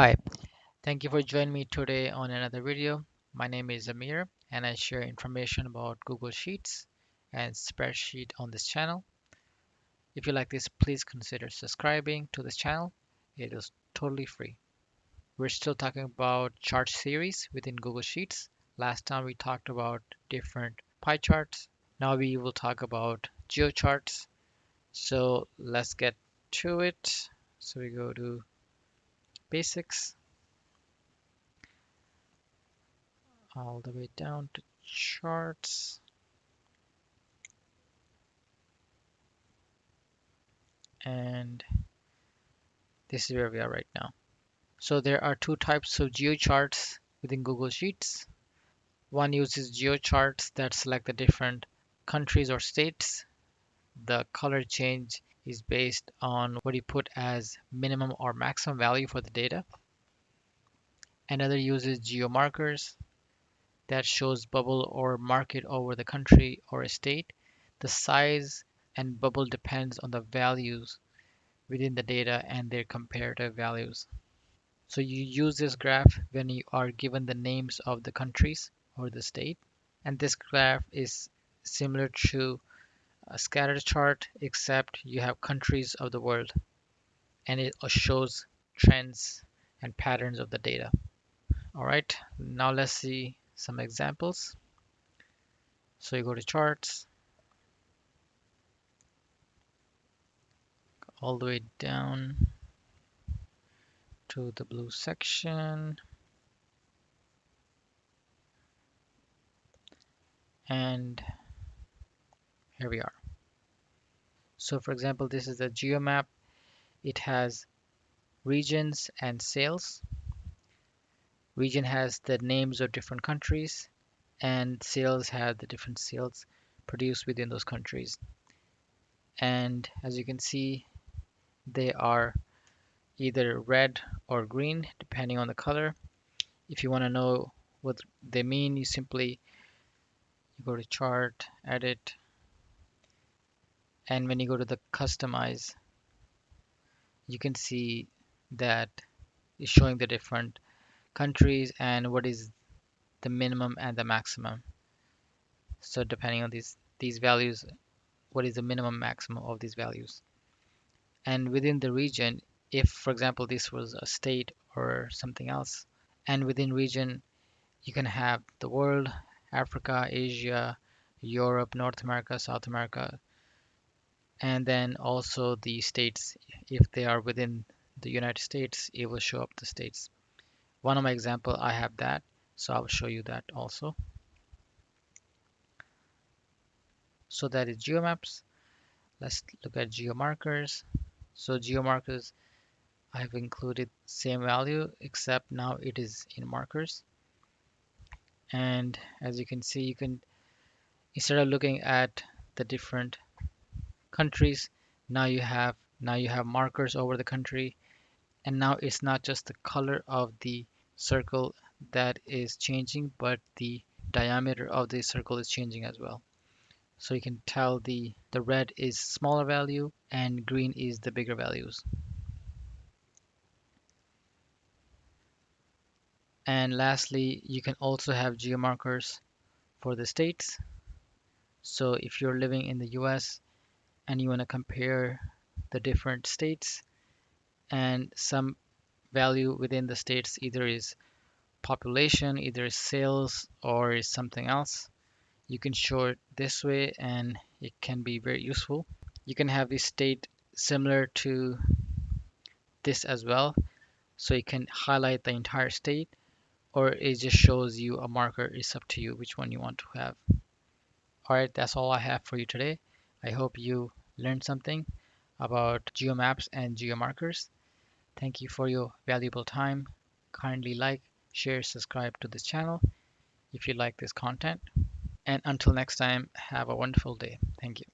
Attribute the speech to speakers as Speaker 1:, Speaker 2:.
Speaker 1: Hi, thank you for joining me today on another video. My name is Aamir and I share information about Google Sheets and spreadsheet on this channel. If you like this, please consider subscribing to this channel. It is totally free. We're still talking about chart series within Google Sheets. Last time we talked about different pie charts. Now we will talk about Geo Charts. So let's get to it. So we go to basics all the way down to charts. And this is where we are right now. So there are two types of geocharts within Google Sheets. One uses geocharts that select the different countries or states. The color change is based on what you put as minimum or maximum value for the data. Another uses geo markers that shows bubble or mark it over the country or a state. The size and bubble depends on the values within the data and their comparative values. So you use this graph when you are given the names of the countries or the state. And this graph is similar to a scatter chart, except you have countries of the world and it shows trends and patterns of the data. All right, now let's see some examples. So you go to charts, all the way down to the blue section, and here we are. So for example, this is a geo map. It has regions and sales. Region has the names of different countries, and sales have the different sales produced within those countries. And as you can see, they are either red or green, depending on the color. If you want to know what they mean, you go to chart, edit, and when you go to the customize, you can see that it's showing the different countries and what is the minimum and the maximum. So depending on these values, what is the minimum maximum of these values? And within the region, if for example this was a state or something else, and within region you can have the world, Africa, Asia, Europe, North America, South America, and then also the states. If they are within the United States, it will show up the states. One of my example, I have that, so I'll show you that also. So that is geomaps. Let's look at geo markers. So geo markers, I have included same value except now it is in markers. And as you can see, you can, instead of looking at the different countries, now you have markers over the country. And now it's not just the color of the circle that is changing, but the diameter of the circle is changing as well. So you can tell the red is smaller value and green is the bigger values. And lastly, you can also have geomarkers for the states. So if you're living in the US and you want to compare the different states, and some value within the states either is population, either is sales, or is something else, you can show it this way and it can be very useful. You can have this state similar to this as well. So you can highlight the entire state, or it just shows you a marker. It's up to you which one you want to have. All right, that's all I have for you today. I hope you learned something about geomaps and geomarkers. Thank you for your valuable time. Kindly like, share, subscribe to this channel if you like this content. And until next time, have a wonderful day. Thank you.